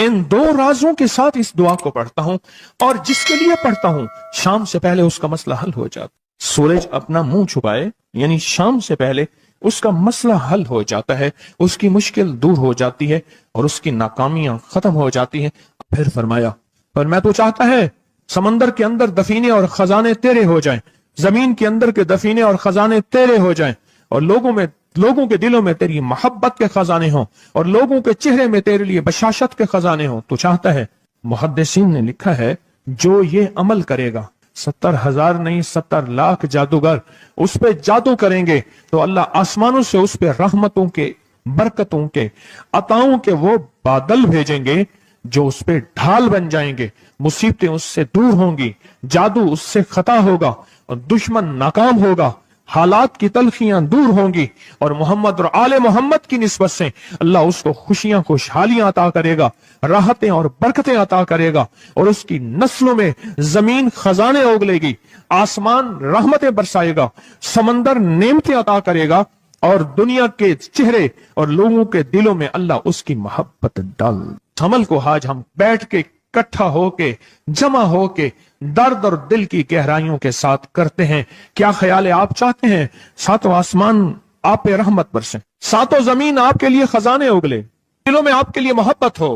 इन दो राजों के साथ इस दुआ को पढ़ता हूं, और जिसके लिए पढ़ता हूं शाम से पहले उसका मसला हल हो जाता। सूरज अपना मुंह छुपाए यानी शाम से पहले उसका मसला हल हो जाता है, उसकी मुश्किल दूर हो जाती है और उसकी नाकामियां खत्म हो जाती हैं। फिर फरमाया, पर मैं तो चाहता है समंदर के अंदर दफीने और खजाने तेरे हो जाएं, जमीन के अंदर के दफीने और खजाने तेरे हो जाएं, और लोगों के दिलों में तेरी मोहब्बत के खजाने हों, और लोगों के चेहरे में तेरे लिए बशाशत के खजाने हों। तो चाहता है, मुहद्दिसीन ने लिखा है, जो ये अमल करेगा 70,000 नहीं 70 लाख जादूगर उस पे जादू करेंगे तो अल्लाह आसमानों से उस पे रहमतों के, बरकतों के, अताओं के वो बादल भेजेंगे जो उस पे ढाल बन जाएंगे। मुसीबतें उससे दूर होंगी, जादू उससे खता होगा और दुश्मन नाकाम होगा, हालात की तलखियां दूर होंगी, और मोहम्मद और आले मोहम्मद की निस्बत से अल्लाह उसको खुशियां, खुशहालियां अता करेगा, राहतें और बरकतें अता करेगा, और उसकी नस्लों में जमीन खजाने उगलेगी, आसमान रहमतें बरसाएगा, समंदर नेमतें अता करेगा, और दुनिया के चेहरे और लोगों के दिलों में अल्लाह उसकी मोहब्बत डाल। अमल को आज हम बैठ के इकट्ठा होके, जमा होके, दर्द और दिल की गहराइयों के साथ करते हैं। क्या ख्याल है? आप चाहते हैं सातों आसमान आप पे रहमत बरसे, सातों जमीन आपके लिए खजाने उगले, दिलों में आपके लिए मोहब्बत हो,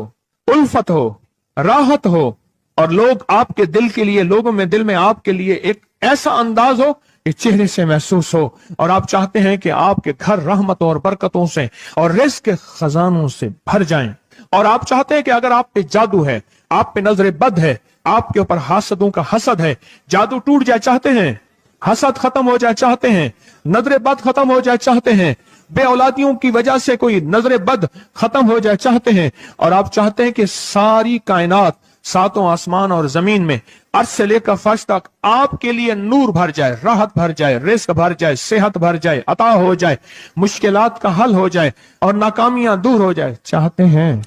उल्फत हो, राहत हो, और लोग आपके दिल के लिए, लोगों में दिल में आपके लिए एक ऐसा अंदाज हो कि चेहरे से महसूस हो, और आप चाहते हैं कि आपके घर रहमतों और बरकतों से और रिज़्क़ के खजानों से भर जाएं, और आप चाहते हैं कि अगर आप पे जादू है, आप पे नजर बद है, आपके ऊपर हासदों का हसद है, जादू टूट जाए चाहते हैं, हसद खत्म हो जाए चाहते हैं, नजर बद खत्म हो जाए चाहते हैं, बे औलादियों की वजह से कोई नजर बद खत्म हो जाए चाहते हैं, और आप चाहते हैं कि सारी कायनात, सातों आसमान और जमीन में अर्श से लेकर फर्श तक आपके लिए नूर भर जाए, राहत भर जाए, रिज़्क़ भर जाए, सेहत भर जाए, अता हो जाए, मुश्किलात का हल हो जाए और नाकामियां दूर हो जाए चाहते हैं।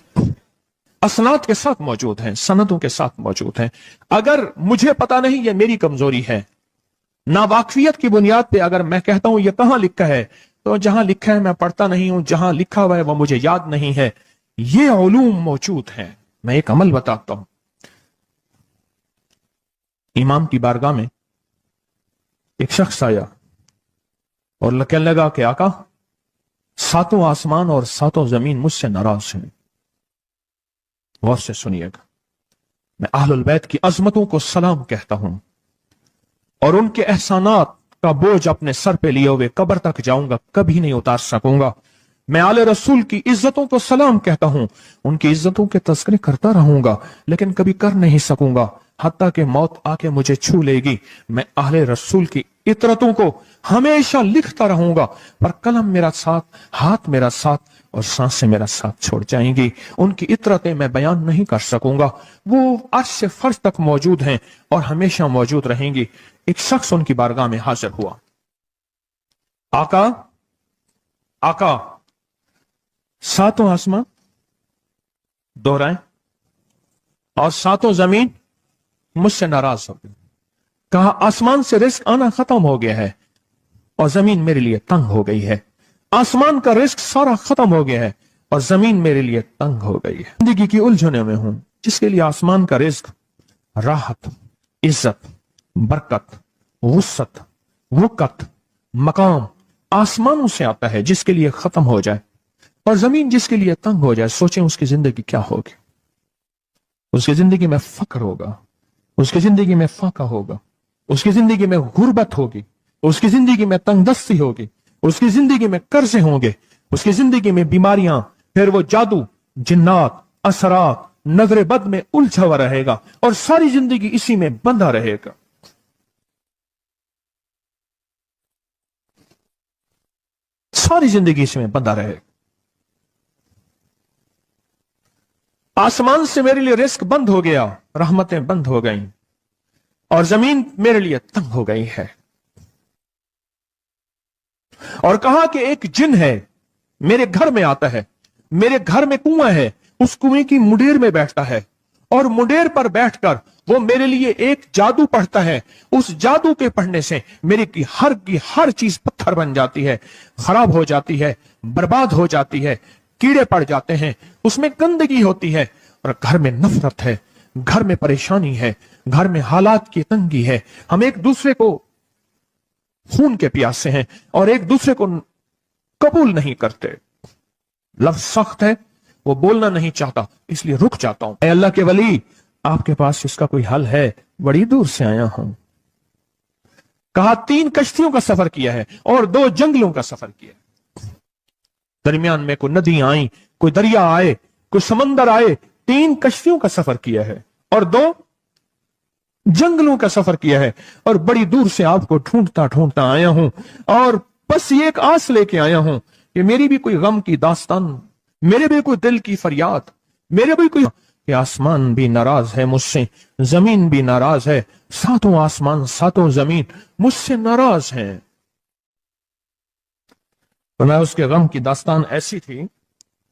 असनाद के साथ मौजूद हैं, सनदों के साथ मौजूद हैं। अगर मुझे पता नहीं, ये मेरी कमजोरी है, नावाकफियत की बुनियाद पे अगर मैं कहता हूं ये कहां लिखा है, तो जहां लिखा है मैं पढ़ता नहीं हूं, जहां लिखा हुआ है वो मुझे याद नहीं है। ये उलूम मौजूद हैं। मैं एक अमल बताता हूं। इमाम की बारगाह में एक शख्स आया और कहने लगा कि आका, सातों आसमान और सातों जमीन मुझसे नाराज हैं। गौर से सुनिएगा, मैं अहलुल बैत की अजमतों को सलाम कहता हूं और उनके एहसानात का बोझ अपने सर पे लिए हुए कब्र तक जाऊंगा, कभी नहीं उतार सकूंगा। मैं आले रसूल की इज्जतों को सलाम कहता हूं, उनकी इज्जतों के तस्करे करता रहूंगा, लेकिन कभी कर नहीं सकूंगा, हत्ता कि मौत आके मुझे छू लेगी। मैं आले रसूल की इतरतों को हमेशा लिखता रहूंगा, पर कलम मेरा साथ, हाथ मेरा साथ और सांसें मेरा साथ छोड़ जाएंगी। उनकी इतरतें मैं बयान नहीं कर सकूंगा। वो अर्श से फर्श तक मौजूद हैं और हमेशा मौजूद रहेंगी। एक शख्स उनकी बारगाह में हाजिर हुआ। आका, आका, सातों आसमां दोहराएं और सातों जमीन मुझसे नाराज हो गई। कहा, आसमान से रिज़्क़ आना खत्म हो गया है और जमीन मेरे लिए तंग हो गई है। आसमान का रिज़्क़ सारा खत्म हो गया है और जमीन मेरे लिए तंग हो गई है। जिंदगी की उलझनों में हूं, जिसके लिए आसमान का रिज़्क़, राहत, इज्जत, बरकत, वुसअत, वक़्त, मकाम आसमानों से आता है, जिसके लिए खत्म हो जाए, और जमीन जिसके लिए तंग हो जाए। सोचें उसकी जिंदगी क्या होगी। उसकी जिंदगी में फक्र होगा, उसकी जिंदगी में फाका होगा, उसकी जिंदगी में गुर्बत होगी, उसकी जिंदगी में तंगदस्ती होगी, उसकी जिंदगी में कर्जे होंगे, उसकी जिंदगी में बीमारियां, फिर वो जादू, जिन्नात, असरात, नजर बद में उलझा हुआ रहेगा और सारी जिंदगी इसी में बंधा रहेगा। सारी जिंदगी इसमें बंधा रहेगा। आसमान से मेरे लिए रिज़्क़ बंद हो गया, रहमतें बंद हो गईं और जमीन मेरे लिए तंग हो गई है। और कहा कि एक जिन है, मेरे घर में आता है, मेरे घर में कुआं है, उस कुएं की मुडेर में बैठता है और मुडेर पर बैठकर वो मेरे लिए एक जादू पढ़ता है। उस जादू के पढ़ने से मेरी की हर चीज पत्थर बन जाती है, खराब हो जाती है, बर्बाद हो जाती है, कीड़े पड़ जाते हैं, उसमें गंदगी होती है اور گھر میں نفرت ہے، گھر میں پریشانی ہے، گھر میں حالات کی تنگی ہے، ہم ایک دوسرے کو خون کے پیاسے ہیں اور ایک دوسرے کو قبول نہیں کرتے، لفظ سخت ہے، وہ بولنا نہیں چاہتا، اس لیے رک جاتا ہوں۔ اے اللہ کے ولی، آپ کے پاس اس کا کوئی حل ہے؟ بڑی دور سے آیا ہوں۔ کہا 3 کشتیوں کا سفر کیا ہے اور 2 جنگلوں کا سفر کیا ہے، درمیان میں کوئی ندیاں آئیں، کوئی دریا آئے، کوئی سمندر آئے، 3 کشتیوں کا سفر کیا ہے اور 2 جنگلوں کا سفر کیا ہے، اور بڑی دور سے آپ کو ڈھونڈتا ڈھونڈتا آیا ہوں، اور بس یہ ایک آس لے کے آیا ہوں کہ میری بھی کوئی غم کی داستان، میرے بھی کوئی دل کی فریاد، میرے بھی کوئی، کہ آسمان بھی ناراض ہے مجھ سے، زمین بھی ناراض ہے، 7 آسمان 7 زمین مجھ سے ناراض ہیں۔ فرمایا اس کے غم کی داستان ایسی تھی،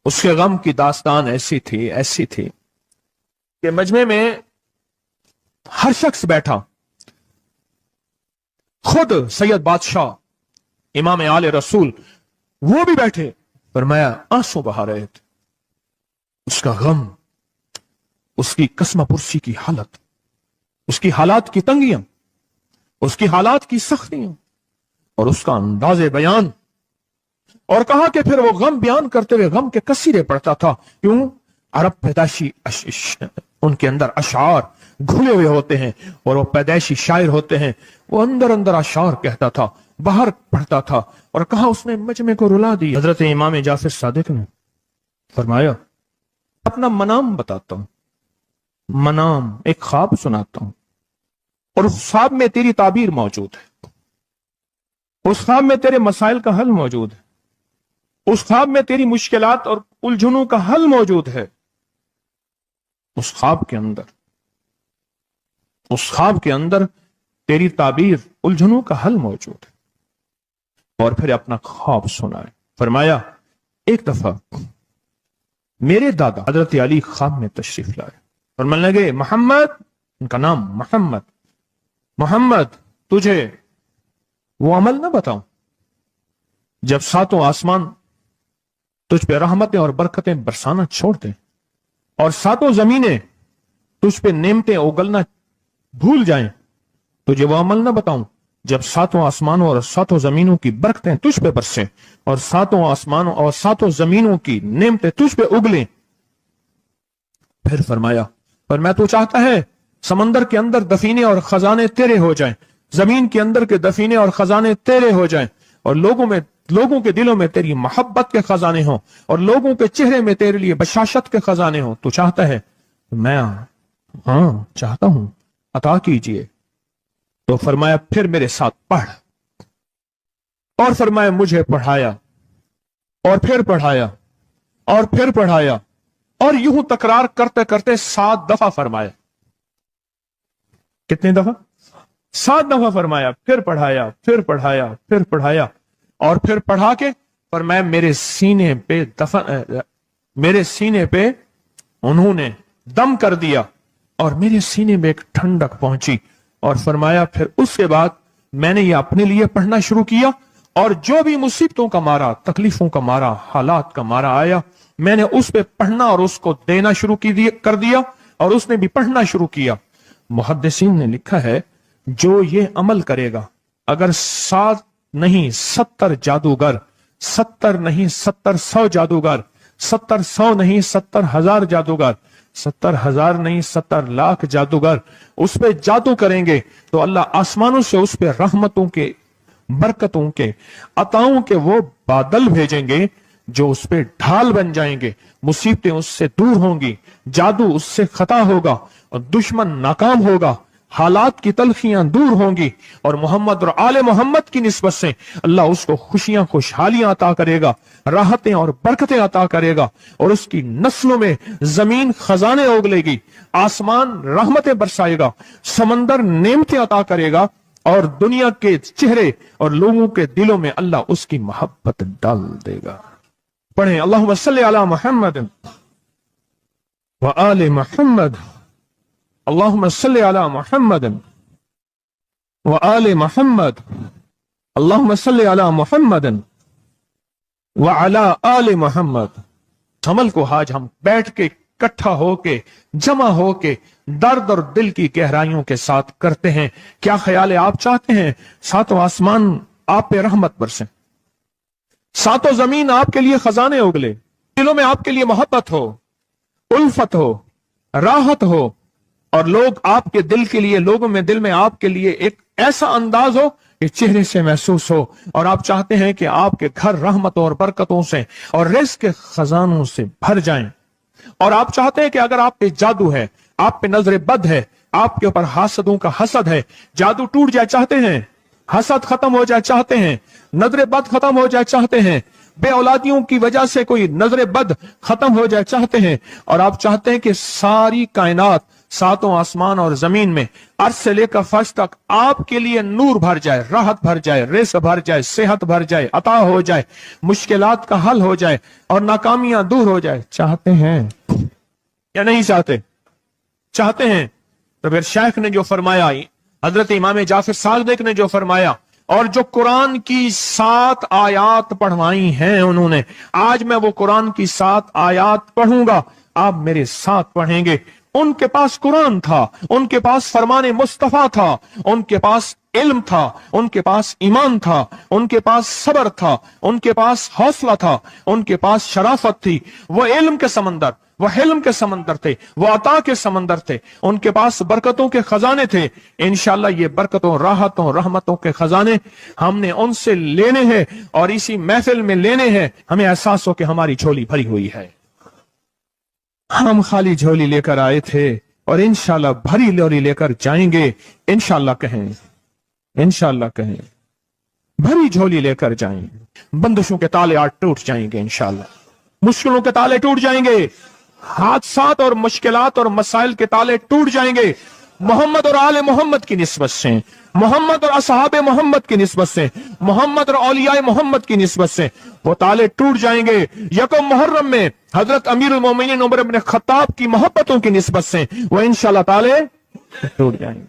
اس کے غم کی داستان ایسی تھی کہ مجمع میں ہر شخص بیٹھا، خود سید بادشاہ امام آل رسول وہ بھی بیٹھے، فرمایا آنسو بہا رہے تھے، اس کا غم، اس کی قسمہ پرسی کی حالت، اس کی حالات کی تنگیاں، اس کی حالات کی سختیاں اور اس کا انداز بیان، اور کہا کہ پھر وہ غم بیان کرتے ہوئے غم کے قصیدے پڑھتا تھا۔ کیوں؟ عرب پیدائشی ان کے اندر اشعار گھلے ہوئے ہوتے ہیں اور وہ پیدائشی شاعر ہوتے ہیں، وہ اندر اندر اشعار کہتا تھا، باہر پڑھتا تھا، اور کہا اس نے مجمع کو رلا دی۔ حضرت امام جعفر صادق نے فرمایا اپنا منام بتاتا ہوں، منام ایک خواب سناتا ہوں، اور اس خواب میں تیری تعبیر موجود ہے، اس خواب میں تیرے مسائل کا حل موجود ہے، اس خواب میں تیری مشکلات اور الجھنوں کا حل موجود ہے، اس خواب کے اندر تیری تعبیر الجھنوں کا حل موجود ہے۔ اور پھر اپنا خواب سنائے۔ فرمایا ایک دفعہ میرے دادا حضرت علی خواب میں تشریف لائے، فرمانے لگے محمد، ان کا نام محمد تجھے وہ عمل نہ بتاؤں جب 7 آسمان تجھ پہ رحمتیں اور برکتیں برسانا چھوڑ دیں اور 7 زمینیں تجھ پہ نعمتیں اگلنا بھول جائیں، تجھے وہ عمل نہ بتاؤں جب 7 آسمانوں اور 7 زمینوں کی برکتیں تجھ پہ برسیں اور 7 آسمانوں اور 7 زمینوں کی نعمتیں تجھ پہ اگلیں۔ پھر فرمایا پر میں تو چاہتا ہے سمندر کے اندر دفینے اور خزانے تیرے ہو جائیں، زمین کے اندر کے دفینے اور خزانے تیرے ہو جائیں، اور لوگوں کے دلوں میں تیری محبت کے خزانے ہوں، اور لوگوں کے چہرے میں تیرے لیے بشاشت کے خزانے ہوں۔ تو چاہتا ہے؟ میں ہاں چاہتا ہوں، عطا کیجئے۔ تو فرمایا پھر میرے ساتھ پڑھ، اور فرمایا مجھے پڑھایا، اور پھر پڑھایا، اور پھر پڑھایا، اور یوں تکرار کرتے کرتے 7 دفعہ فرمایا۔ کتنی دفعہ؟ 7 دفعہ فرمایا، پھر پڑھایا، پھر پڑھایا، پھر پڑھایا، اور پھر پڑھا کے فرمایا میرے سینے پہ انہوں نے دم کر دیا اور میرے سینے میں ایک ٹھنڈک پہنچی، اور فرمایا پھر اس کے بعد میں نے یہ اپنے لیے پڑھنا شروع کیا، اور جو بھی مصیبتوں کا مارا، تکلیفوں کا مارا، حالات کا مارا آیا، میں نے اس پہ پڑھنا اور اس کو دینا شروع کر دیا، اور اس نے بھی پڑھنا شروع کیا۔ محدثین نے لکھا ہے جو یہ عمل کرے گا، اگر 7 نہیں 70 جادوگر، 70 نہیں 100 جادوگر، 100 نہیں 70,000 جادوگر، 70,000 نہیں 70 لاکھ جادوگر اس پہ جادو کریں گے تو اللہ آسمانوں سے اس پہ رحمتوں کے، برکتوں کے، عطاؤں کے وہ بادل بھیجیں گے جو اس پہ ڈھال بن جائیں گے، مصیبتیں اس سے دور ہوں گی، جادو اس سے خطا ہوگا اور دشمن ناکام ہوگا، حالات کی تلخیاں دور ہوں گی، اور محمد اور آل محمد کی نسبت سے اللہ اس کو خوشیاں، خوشحالیاں عطا کرے گا، راحتیں اور برکتیں عطا کرے گا، اور اس کی نسلوں میں زمین خزانے اگلے گی، آسمان رحمتیں برسائے گا، سمندر نعمتیں عطا کرے گا، اور دنیا کے چہرے اور لوگوں کے دلوں میں اللہ اس کی محبت ڈال دے گا۔ پڑھیں اللہم صلی علی محمد وآل محمد، اللہم صلی علی محمد وآل محمد، اللہم صلی علی محمد وعلی آل محمد۔ عمل کو آج ہم بیٹھ کے इकट्ठा होके, जमा होके दर्द और दिल की गहराइयों के साथ करते हैं। क्या ख्याल है, आप चाहते हैं सातों आसमान आप पे रहमत बरसे, सातों जमीन आपके लिए खजाने उगले, दिलों में आपके लिए मोहब्बत हो, उल्फत हो, राहत हो, और लोग आपके दिल के लिए, लोगों में दिल में आपके लिए एक ऐसा अंदाज हो कि चेहरे से महसूस हो, और आप चाहते हैं कि आपके घर रहमतों और बरकतों से और रिज़्क़ के खजानों से भर जाएं, और आप चाहते हैं कि अगर आप पे जादू है, आप पे नजर बद है, आपके ऊपर हासदों का हसद है, जादू टूट जाए चाहते हैं, हसद खत्म हो जाए चाहते हैं, नजर बद खत्म हो जाए चाहते हैं, बे औलादियों की वजह से कोई नजर बद खत्म हो जाए चाहते हैं, और आप चाहते हैं कि सारी कायनात, सातों आसमान और जमीन में अर्श से लेकर फर्श तक आपके लिए नूर भर जाए, राहत भर जाए, रिज़्क़ भर जाए, सेहत भर जाए, अता हो जाए, मुश्किलात का हल हो जाए और नाकामियां दूर हो जाए, चाहते हैं या नहीं चाहते? चाहते हैं। तो फिर शेख ने जो फरमाया, हजरत इमाम जाफर सादिक ने जो फरमाया, और जो कुरान की 7 आयात पढ़वाई हैं उन्होंने, आज मैं वो कुरान की 7 आयात पढ़ूंगा, आप मेरे साथ पढ़ेंगे। उनके पास कुरान था, उनके पास फरमाने मुस्तफा था, उनके पास इल्म था, उनके पास ईमान था, उनके पास सब्र था, उनके पास हौसला था, उनके पास शराफत थी। वो इल्म के समंदर, वो हिल्म के समंदर थे, वो अता के समंदर थे, उनके पास बरकतों के खजाने थे। इंशाअल्लाह ये बरकतों, राहतों, रहमतों के खजाने हमने उनसे लेने हैं और इसी महफिल में लेने हैं। हमें एहसास हो कि हमारी झोली भरी हुई है, हम खाली झोली लेकर आए थे और इंशाअल्लाह भरी झोली लेकर जाएंगे। इंशाअल्लाह कहें, इंशाअल्लाह कहें, भरी झोली लेकर जाएंगे। बंदिशों के ताले आज टूट जाएंगे इंशाअल्लाह, मुश्किलों के ताले टूट जाएंगे, हादसात और मुश्किलात और मसाइल के ताले टूट जाएंगे। मोहम्मद और आले मोहम्मद की निस्बत से, मोहम्मद और असहाबे मोहम्मद की निस्बत से, मोहम्मद और औलियाए मोहम्मद की निस्बत से वो ताले टूट जाएंगे। यकम मुहर्रम में हजरत अमीरुल मोमिनीन उमर इब्न खत्ताब की मोहब्बतों की निस्बत से वो इंशाअल्लाह ताले टूट जाएंगे।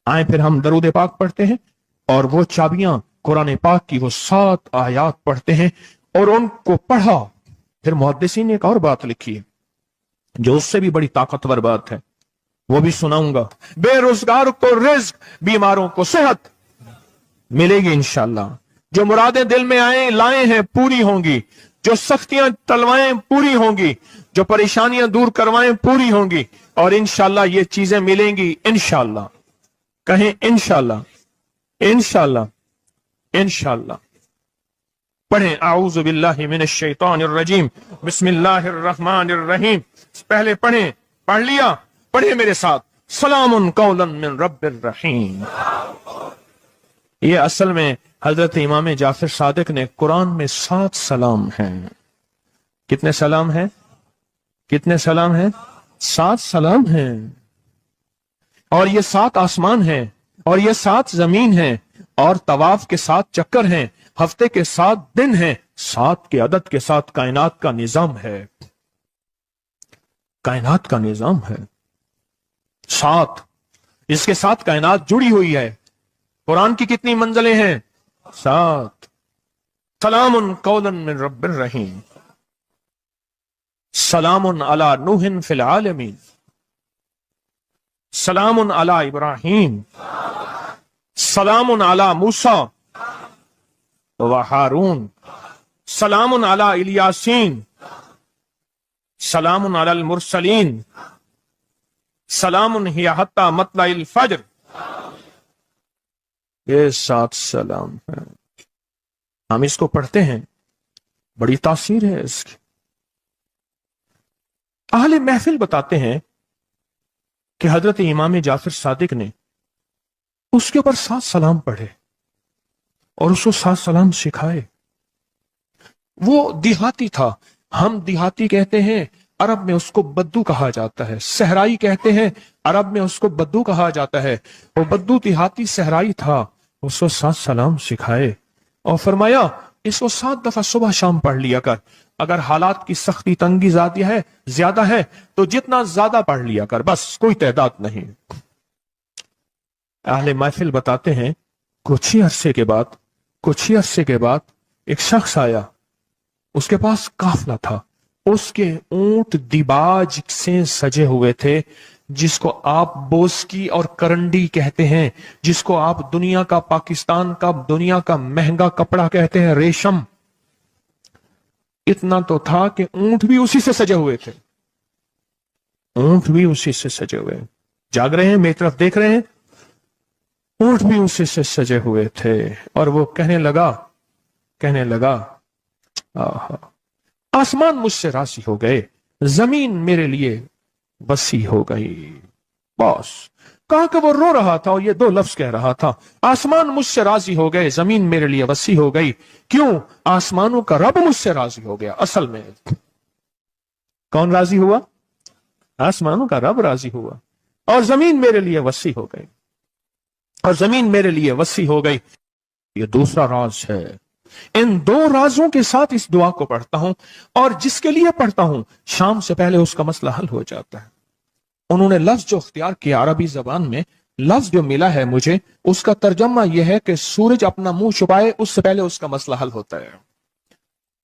आए फिर हम दरूद पाक पढ़ते हैं और वो चाबियां कुरान पाक की वो 7 आयात पढ़ते हैं और उनको पढ़ा। फिर मुहद्दिसीन ने एक और बात लिखी है जो उससे भी बड़ी ताकतवर बात है, वो भी सुनाऊंगा। बेरोजगार को रिज़्क़, बीमारों को सेहत मिलेगी इंशाअल्लाह। जो मुरादें दिल में आए लाए हैं पूरी होंगी, जो सख्तियां टलवाएं पूरी होंगी, जो परेशानियां दूर करवाएं पूरी होंगी, और इंशाअल्लाह ये चीजें मिलेंगी इंशाअल्लाह। कहें इंशाअल्लाह, इंशाअल्लाह, इंशाअल्लाह। पढ़ें आऊज़ु बिल्लाहि मिनश शैतानिर रजीम, बिस्मिल्लाहिर रहमानिर रहीम। पहले पढ़ें, पढ़ लिया, पढ़े मेरे साथ, सलामुन कौलन मिन रब्बिर रहीम। ये असल में हजरत इमाम जाफर सादिक ने कुरान में 7 सलाम हैं। कितने सलाम हैं? कितने सलाम हैं? 7 सलाम हैं। और ये 7 आसमान हैं, और ये 7 जमीन हैं, और तवाफ के 7 चक्कर हैं, हफ्ते के 7 दिन हैं, 7 के अदद के साथ कायनात का निजाम है, कायनात का निजाम है 7। इसके साथ कायनात जुड़ी हुई है। कुरान की कितनी मंजिलें हैं? 7। सलामुन कौलन मिन रब्बिर रहीम, सलामुन अला नूहिन फिल आलमीन, सलामुन अला इब्राहीम, सलामुन अला मूसा व हारून, सलामुन अला इलियासीन, सलामुन अलल मुरसलीन, सलामुन हिया हत्ता मतलाइल फज्र। ये 7 सलाम है। हम इसको पढ़ते हैं, बड़ी तासीर है इसकी। अहले महफिल बताते हैं कि हजरत इमाम जाफर सादिक ने उसके ऊपर 7 सलाम पढ़े और उसको 7 सलाम सिखाए। वो देहाती था, हम देहाती कहते हैं, अरब में उसको बद्दू कहा जाता है। सहराई कहते हैं, अरब में उसको बद्दू कहा जाता है। वो बद्दू देहाती सहराई था, उसको 7 सलाम सिखाए और फरमाया इसको 7 दफा सुबह शाम पढ़ लिया कर। अगर हालात की सख्ती तंगी ज्यादा है तो जितना ज्यादा पढ़ लिया कर, बस कोई तादाद नहीं। अहले महफिल बताते हैं कुछ ही अरसे के बाद एक शख्स आया, उसके पास काफला था, उसके ऊंट दिबाज से सजे हुए थे, जिसको आप बोस्की और करंडी कहते हैं, जिसको आप दुनिया का, पाकिस्तान का दुनिया का महंगा कपड़ा कहते हैं, रेशम। इतना तो था कि ऊंट भी उसी से सजे हुए थे, ऊंट भी उसी से सजे हुए। जाग रहे हैं, मेरी तरफ देख रहे हैं, ऊंट भी उसी से सजे हुए थे। और वो कहने लगा आहा, आसमान मुझसे राजी हो गए, जमीन मेरे लिए वसी हो गई। बस कहा कि वो रो रहा था और ये दो लफ्ज कह रहा था, आसमान मुझसे राजी हो गए, जमीन मेरे लिए वसी हो गई। क्यों? आसमानों का रब मुझसे राजी हो गया। असल में कौन राजी हुआ? आसमानों का रब राजी हुआ, और जमीन मेरे लिए वसी हो गई, और जमीन मेरे लिए वसी हो गई। ये दूसरा राज है। इन दो राजों के साथ इस दुआ को पढ़ता हूं, और जिसके लिए पढ़ता हूं शाम से पहले उसका मसला हल हो जाता है। उन्होंने लफ्ज जो इख्तियार किया अरबी जबान में, लफ्ज जो मिला है मुझे, उसका तर्जमा यह है कि सूरज अपना मुंह छुपाए उससे पहले उसका मसला हल होता है।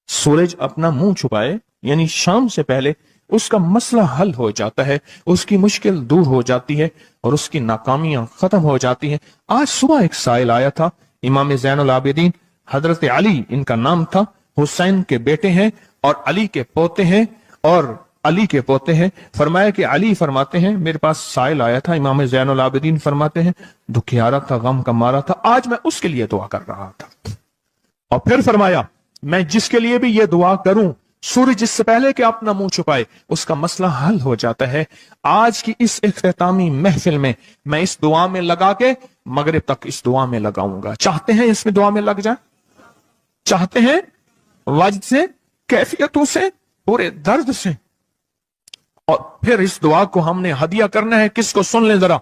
सूरज अपना मुंह छुपाए यानी शाम से पहले उसका मसला हल हो जाता है, उसकी मुश्किल दूर हो जाती है और उसकी नाकामियां खत्म हो जाती हैं। आज सुबह एक साइल आया था, इमाम ज़ैनुल आबिदीन हजरत अली इनका नाम था, हुसैन के बेटे हैं और अली के पोते हैं, और अली के पोते हैं। फरमाया कि अली फरमाते हैं, मेरे पास साइल आया था, इमाम ज़ैनुल आबिदीन फरमाते हैं, दुखियारा था, गम का मारा था, आज मैं उसके लिए दुआ कर रहा था। और फिर फरमाया, मैं जिसके लिए भी ये दुआ करूं, सूरज जिससे पहले कि अपना मुंह छुपाए उसका मसला हल हो जाता है। आज की इस इख्तितामी महफिल में मैं इस दुआ में लगा के मगरिब तक इस दुआ में लगाऊंगा। चाहते हैं इसमें दुआ में लग जाए? चाहते हैं? वजद से, कैफियतों से, पूरे दर्द से। और फिर इस दुआ को हमने हदिया करना है। किसको? सुन ले जरा,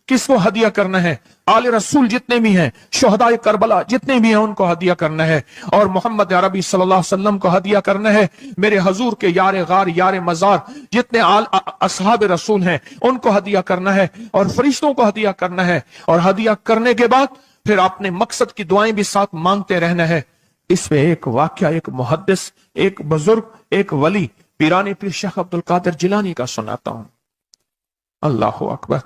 किसको हदिया करना है? आले रसूल जितने भी हैं, शुहदाए करबला जितने भी हैं, उनको हदिया करना है। और मोहम्मद अरबी सल्लल्लाहु अलैहि वसल्लम को हदिया करना है। मेरे हजूर के यार गार, यार मजार जितने असहाब रसूल हैं, उनको हदिया करना है, और फरिश्तों को हदिया करना है। और हदिया करने के बाद फिर अपने मकसद की दुआएं भी साथ मांगते रहना है। इसमें एक वाक्या, एक मुहद्दिस, एक बुजुर्ग, एक वली, पीरानी पीर शेख अब्दुल कादिर जिलानी का सुनाता हूं। अल्लाह अकबर।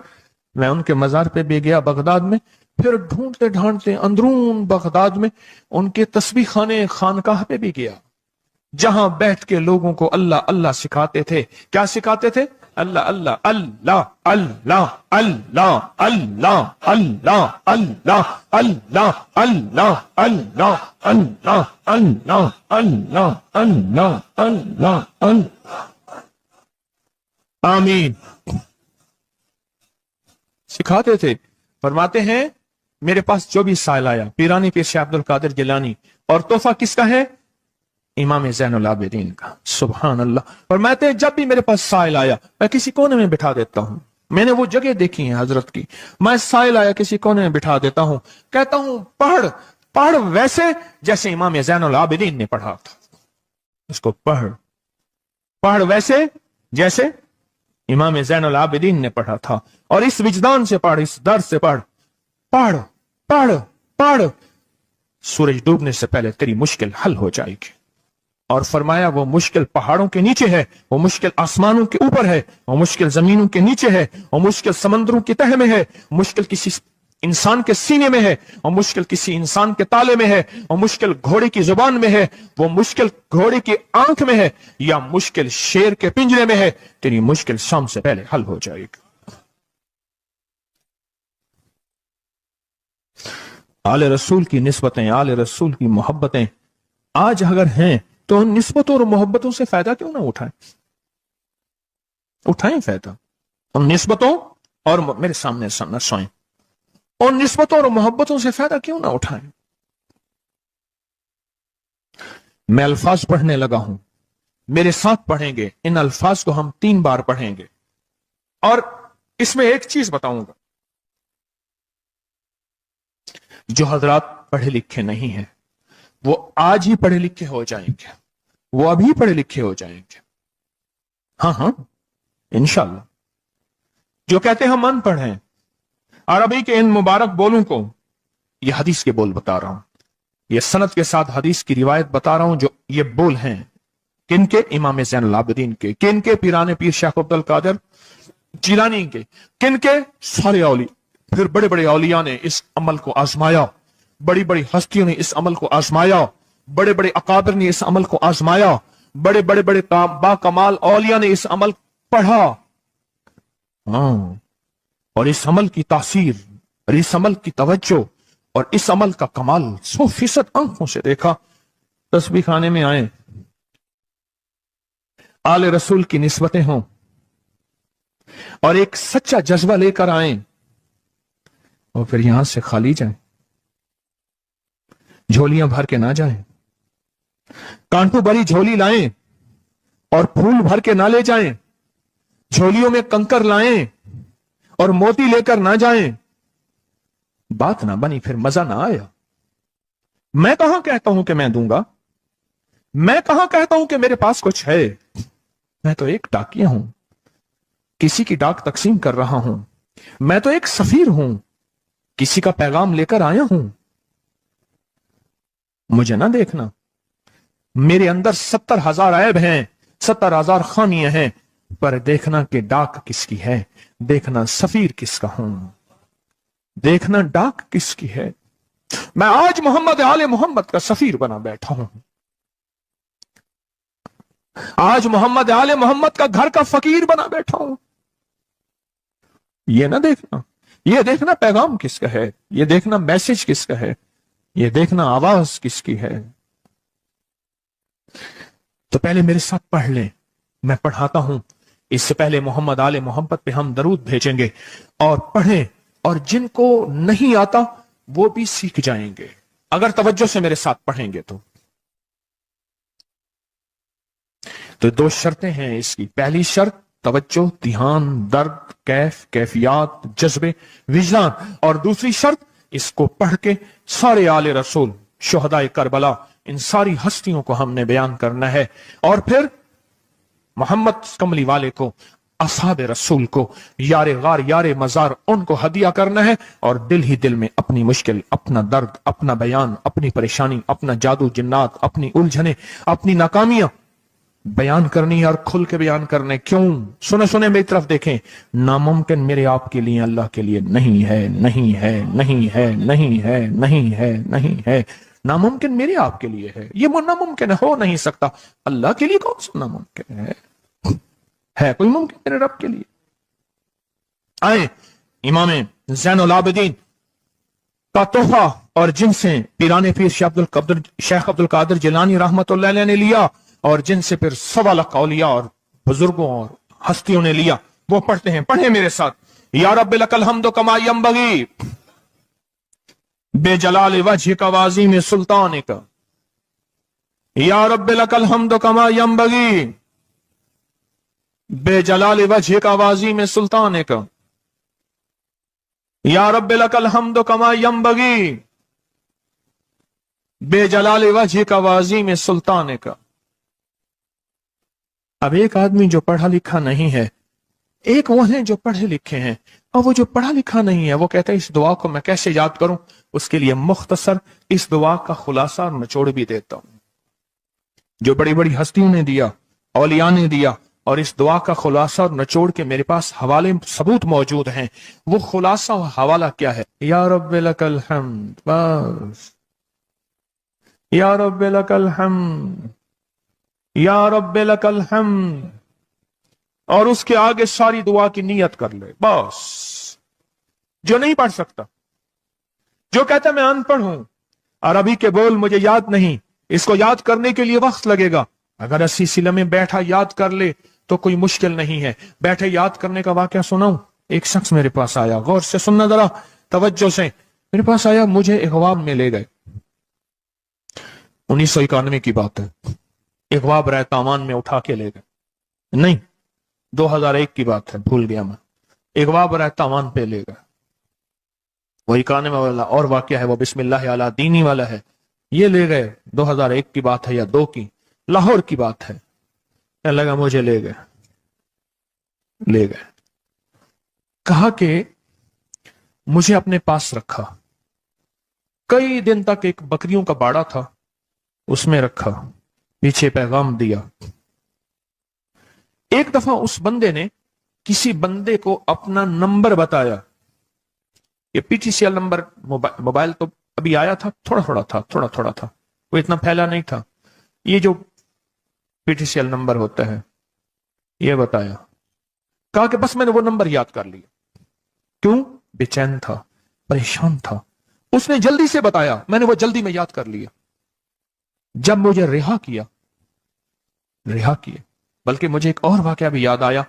मैं उनके मजार पे भी गया बगदाद में, फिर ढूंढते ढांढते अंदरून बगदाद में उनके तस्बीह खाने खानकाह पे भी गया, जहां बैठ के लोगों को अल्लाह अल्लाह सिखाते थे। क्या सिखाते थे? अल्लाह अल्लाह अल्लाह अल्लाह अल्लाह अल्लाह अल्लाह अल्लाह अल्लाह अल्लाह अल्लाह अल्लाह अल्लाह अल्लाह अल्लाह अल्लाह अल्लाह। आमीन। सिखाते थे। फरमाते हैं, मेरे पास जो भी साइल आया, पीरानी पीर शेख अब्दुल कादिर जिलानी, और तोहफा किसका है? इमाम ज़ैनुल आबिदीन का। सुभान अल्लाह। फरमाते हैं, जब भी मेरे पास साइल आया मैं किसी कोने में बिठा देता हूं। मैंने वो जगह देखी है हजरत की, मैं साइल आया किसी कोने में बिठा देता हूं, कहता हूं पढ़ पढ़ वैसे जैसे इमाम ज़ैनुल आबिदीन ने पढ़ा था। इसको पढ़ पढ़ वैसे जैसे इमाम ज़ैनुल आबिदीन ने पढ़ा था, और इस विजदान से पढ़, इस दर्द से पढ़, पढ़ पढ़ पढ़। सूरज डूबने से पहले तेरी मुश्किल हल हो जाएगी। और फरमाया, वो मुश्किल पहाड़ों के नीचे है, वो मुश्किल आसमानों के ऊपर है, वो मुश्किल जमीनों के नीचे है, वो मुश्किल समंदरों की तह में है, मुश्किल किसी इंसान के सीने में है, और मुश्किल किसी इंसान के ताले में है, और मुश्किल घोड़े की जुबान में है, वो मुश्किल घोड़े की आंख में है, या मुश्किल शेर के पिंजरे में है। तेरी मुश्किल शाम से पहले हल हो जाएगी। आले रसूल की निस्बतें, आले रसूल की मोहब्बतें आज अगर हैं तो उन निस्बतों और मोहब्बतों से फायदा क्यों ना उठाएं? उठाएं फायदा उन निस्बतों और, मेरे सामने सामने सोएं, उन निस्बतों और मोहब्बतों से फायदा क्यों ना उठाएं? मैं अल्फाज पढ़ने लगा हूं, मेरे साथ पढ़ेंगे। इन अल्फाज को हम 3 बार पढ़ेंगे, और इसमें एक चीज बताऊंगा, जो हजरात पढ़े लिखे नहीं हैं वो आज ही पढ़े लिखे हो जाएंगे, वो अभी पढ़े लिखे हो जाएंगे। हाँ हाँ इंशाल्लाह। जो कहते हैं हम अनपढ़ हैं, अरबी के इन मुबारक बोलों को, ये हदीस के बोल बता रहा हूं, ये सनद के साथ हदीस की रिवायत बता रहा हूं, जो ये बोल हैं किन के? इमाम ज़ैनुल आबिदीन के। किन के? पीराने पीर शेख अब्दुल कादिर जिलानी के। किन के? सारे औलिया। फिर बड़े बड़े औलिया ने इस अमल को आजमाया, बड़ी बड़ी हस्तियों ने इस अमल को आजमाया, बड़े बड़े अकाबिर ने इस अमल को आजमाया, बड़े बड़े बड़े बाकमाल औलिया ने इस अमल पढ़ा। हाँ, और इस अमल की तासीर और इस अमल की तवज्जो और इस अमल का कमाल 100% आंखों से देखा। तस्बीह खाने में आए, आले रसूल की निस्बतें हों और एक सच्चा जज्बा लेकर आए और फिर यहां से खाली जाएं, झोलियां भर के ना जाएं, कांटों भरी झोली लाएं और फूल भर के ना ले जाएं, झोलियों में कंकर लाएं और मोती लेकर ना जाएं। बात ना बनी, फिर मजा ना आया। मैं कहां कहता हूं कि मैं दूंगा, मैं कहां कहता हूं कि मेरे पास कुछ है। मैं तो एक डाकिया हूं, किसी की डाक तकसीम कर रहा हूं। मैं तो एक सफीर हूं, किसी का पैगाम लेकर आया हूं। मुझे ना देखना, मेरे अंदर 70,000 ऐब हैं, 70,000 खामियां हैं, पर देखना कि डाक किसकी है, देखना सफीर किसका हूं, देखना डाक किसकी है। मैं आज मोहम्मद आले मोहम्मद का सफीर बना बैठा हूं। आज मोहम्मद आले मोहम्मद का घर का फकीर बना बैठा हूं। ये ना देखना, ये देखना पैगाम किसका है, ये देखना मैसेज किसका है, ये देखना आवाज किसकी है। तो पहले मेरे साथ पढ़ लें, मैं पढ़ाता हूं। इससे पहले मोहम्मद आले मोहम्मद पे हम दरूद भेजेंगे और पढ़ें, और जिनको नहीं आता वो भी सीख जाएंगे अगर तवज्जो से मेरे साथ पढ़ेंगे। तो दो शर्तें हैं इसकी। पहली शर्त तवज्जो, ध्यान, दर्द, कैफियत, जज्बे, विजदान। और दूसरी शर्त, इसको पढ़ के सारे आले रसूल, शुहदाए करबला, इन सारी हस्तियों को हमने बयान करना है। और फिर मोहम्मद कमली वाले को, असहाबे रसूल को, यारे गार यारे मजार, उनको हदिया करना है। और दिल ही दिल में अपनी मुश्किल, अपना दर्द, अपना बयान, अपनी परेशानी, अपना जादू जिन्नात, अपनी उलझने, अपनी नाकामियां बयान करनी और खुल के बयान करने। क्यों? सुने सुने मेरी तरफ देखें। नामुमकिन मेरे आपके लिए अल्लाह के लिए नहीं है, नहीं है, नहीं है, नहीं है, नहीं है, नहीं है। नामुमकिन मेरे आपके लिए है, ये नामुमकिन हो नहीं सकता। अल्लाह के लिए कौन सा नामुमकिन है कोई मुमकिन मेरे रब के लिए? आए इमाम ज़ैनुल आबिदीन का तोहफा, और जिनसे पीराने पीर शेख अब्दुल कादिर जिलानी रहमतुल्लाह अलैह ने लिया, और जिनसे फिर 1.25 लाख औलिया और बुजुर्गों और हस्तियों ने लिया, वो पढ़ते हैं। पढ़े मेरे साथ। या रब्बि लकल हम्दु कमा यंबगी बेजलाल वजहिका वाज़ीम सुल्तानिका। या रब्बि लकल हम्दु कमा यंबगी बेजलाल वजहिका वाज़ीम सुल्तानिका। या रब्बि लकल हम्दु कमा यंबगी बेजलाल वजहिका वाज़ीम सुल्तानिका। अब एक आदमी जो पढ़ा लिखा नहीं है, एक वो है जो पढ़े लिखे हैं, और वो जो पढ़ा लिखा नहीं है वो कहता है इस दुआ को मैं कैसे याद करूं। उसके लिए मुख्तसर इस दुआ का खुलासा और निचोड़ भी देता हूं, जो बड़ी बड़ी हस्तियों ने दिया, औलिया ने दिया, और इस दुआ का खुलासा और निचोड़ के मेरे पास हवाले सबूत मौजूद हैं। वो खुलासा और हवाला क्या है? या रब्बि लकल हम्द, बस। या रब्बि लकल हम्द, या रब्बि लकल हम्द, और उसके आगे सारी दुआ की नियत कर ले, बस। जो नहीं पढ़ सकता, जो कहता मैं अनपढ़ हूं, अरबी के बोल मुझे याद नहीं, इसको याद करने के लिए वक्त लगेगा, अगर 80 सिले में बैठा याद कर ले तो कोई मुश्किल नहीं है। बैठे याद करने का वाकया सुनाऊं। एक शख्स मेरे पास आया, गौर से सुनना जरा, तवज्जो से। मेरे पास आया, मुझे इगवाब में ले गए। 1991 की बात है। इगवाब रहतामान में उठा के ले गए, नहीं 2001 की बात है, भूल गया मैं। इगवाब रहतामान पे ले गए। वही काने वाला और वाकया है, वो बिस्मिल्लाह अला दीनी वाला है। ये ले गए, 2001 की बात है या 2 की, लाहौर की बात है। क्या लगा, मुझे ले गए। कहा कि मुझे अपने पास रखा। कई दिन तक एक बकरियों का बाड़ा था, उसमें रखा, पीछे पैगाम दिया, ایک دفعہ اس بندے نے کسی بندے کو اپنا نمبر بتایا. یہ P T C L number mobile تو ابھی آیا تھا, تھوڑا تھوڑا تھا, وہ اتنا پھیلا نہیں تھا. یہ جو P T C L number ہوتا ہے یہ بتایا, کہا کہ بس میں نے وہ نمبر یاد کر لیا. کیوں؟ بے چین تھا, پریشان تھا. اس نے جلدی سے بتایا, میں نے وہ جلدی میں یاد کر لیا. جب مجھے رہا کیا, بلکہ مجھے ایک اور واقعہ بھی یاد آیا.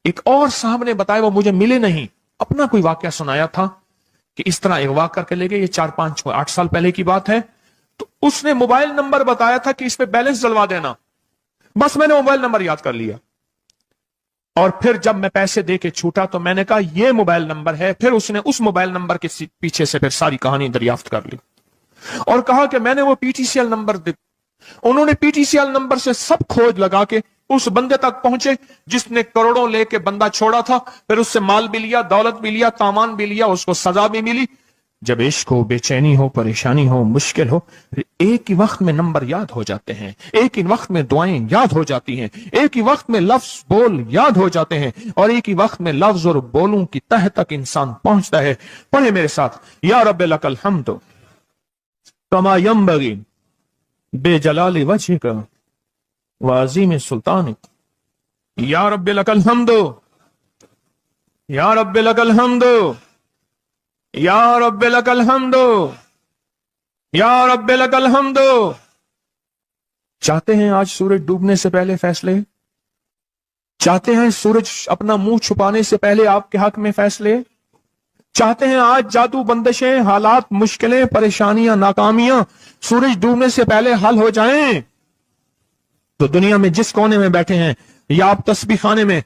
ایک اور صاحب نے بتایا, وہ مجھے ملے نہیں, اپنا کوئی واقعہ سنایا تھا کہ اس طرح اغوا کر کے لے گئے. یہ 4 5 8 سال پہلے کی بات ہے. تو اس نے موبائل نمبر بتایا تھا کہ اس پہ بیلنس ڈلوا دینا. بس میں نے موبائل نمبر یاد کر لیا, اور پھر جب میں پیسے دے کے چھوٹا تو میں نے کہا یہ موبائل نمبر ہے. پھر اس نے اس موبائل نمبر کے پیچھے سے پھر ساری کہانی دریافت کر لی اور کہا کہ میں نے وہ P T C L number انہوں نے P T C L number سے سب کھوج لگا کے اس بندے تک پہنچے جس نے کروڑوں لے کے بندہ چھوڑا تھا. پھر اس سے مال بھی لیا, دولت بھی لیا, سامان بھی لیا, اس کو سزا بھی ملی. جب عشق ہو, بے چینی ہو, پریشانی ہو, مشکل ہو, ایک ہی وقت میں نمبر یاد ہو جاتے ہیں, ایک ہی وقت میں دعائیں یاد ہو جاتی ہیں, ایک ہی وقت میں لفظ بول یاد ہو جاتے ہیں, اور ایک ہی وقت میں لفظ اور بولوں کی تہ تک انسان پہنچتا ہے. پڑھے میرے ساتھ, یا رب لک الحمد کما ینبغی بے جلال وجہک وعظیم سلطانک. یا رب لک الحمد, یا رب لک الحمد, یا رب لک الحمد, یا رب لک الحمد. چاہتے ہیں آج سورج ڈوبنے سے پہلے فیصلے؟ چاہتے ہیں سورج اپنا منہ چھپانے سے پہلے آپ کے حق میں فیصلے؟ چاہتے ہیں آج جادو, بندشیں, حالات, مشکلیں, پریشانیاں, ناکامیاں سورج ڈوبنے سے پہلے حل ہو جائیں؟ تو دنیا میں جس کونے میں بیٹھے ہیں, یا آپ تسبیح خانے میں,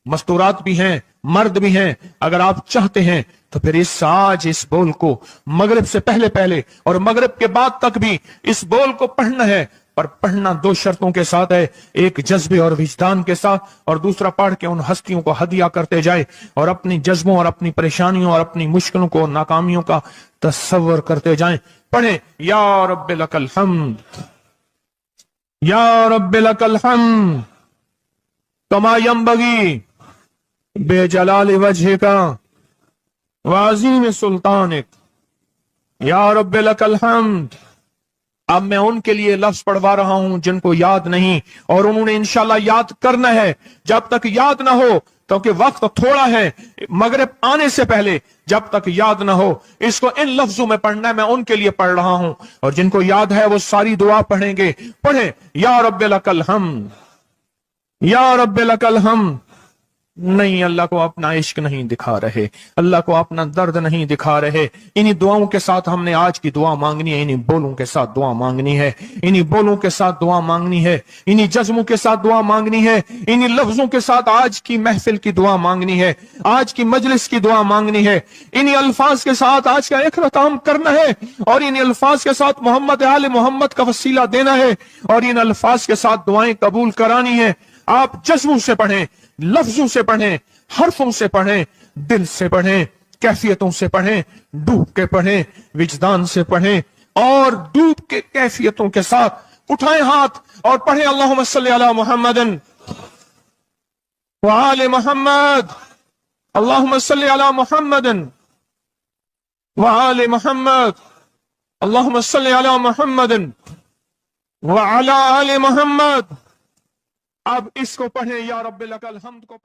مستورات بھی ہیں, مرد بھی ہیں, اگر آپ چاہتے ہیں تو پھر آج اس بول کو مغرب سے پہلے اور مغرب کے بعد تک بھی اس بول کو پڑھنا ہے. پر پڑھنا 2 شرطوں کے ساتھ ہے, ایک جذبے اور وجدان کے ساتھ, اور دوسرا پڑھ کے ان ہستیوں کو ہدیہ کرتے جائے اور اپنی جذبوں اور اپنی پریشانیوں اور اپنی مشکلوں کو, ناکامیوں کا تصور کرتے جائیں. پڑھیں, یا رب لک الحمد, یا رب لک الحمد کما ینبغی بے جلال وجہک وعظیم سلطانک. یا رب لک الحمد. اب میں ان کے لیے لفظ پڑھوا رہا ہوں جن کو یاد نہیں, اور انہوں نے انشاءاللہ یاد کرنا ہے. جب تک یاد نہ ہو, کیونکہ وقت تھوڑا ہے, مغرب آنے سے پہلے جب تک یاد نہ ہو اس کو ان لفظوں میں پڑھنا ہے. میں ان کے لیے پڑھ رہا ہوں, اور جن کو یاد ہے وہ ساری دعا پڑھیں گے. پڑھیں, یا رب لک الحمد, یا رب لک الحمد. نہیں, اللہ کو اپنا عشق نہیں دکھا رہے, اللہ کو اپنا درد نہیں دکھا رہے. انہی دعاؤں کے ساتھ ہم نے آج کی دعا مانگنی ہے, انہی بولوں کے ساتھ دعا مانگنی ہے, انہی بولوں کے ساتھ دعا مانگنی ہے, انہی جذبوں کے ساتھ دعا مانگنی ہے, انہی لفظوں کے ساتھ آج کی محفل کی دعا مانگنی ہے, آج کی مجلس کی دعا مانگنی ہے. انہی الفاظ کے ساتھ آج کا اختتام کرنا ہے, اور انہی الفاظ کے ساتھ محمد آل محمد کا وسیلہ دینا ہے, اور ان الفاظ کے ساتھ دعائیں قبول کرانی ہے. آپ جذبوں سے پڑھیں, لفظوں سے پڑھیں, حرفوں سے پڑھیں, دل سے پڑھیں, کیفیتوں سے پڑھیں, ڈوب کے پڑھیں, وجدان سے پڑھیں, اور ڈوب کے کیفیتوں کے ساتھ اٹھائیں ہاتھ اور پڑھیں, اللہم صلی علی محمد وآل محمد, اللہم صلی علی محمد وآل محمد, اللہم صلی علی محمد وعلی آل محمد. اب اس کو پڑھیں, یا رب لک الحمد کو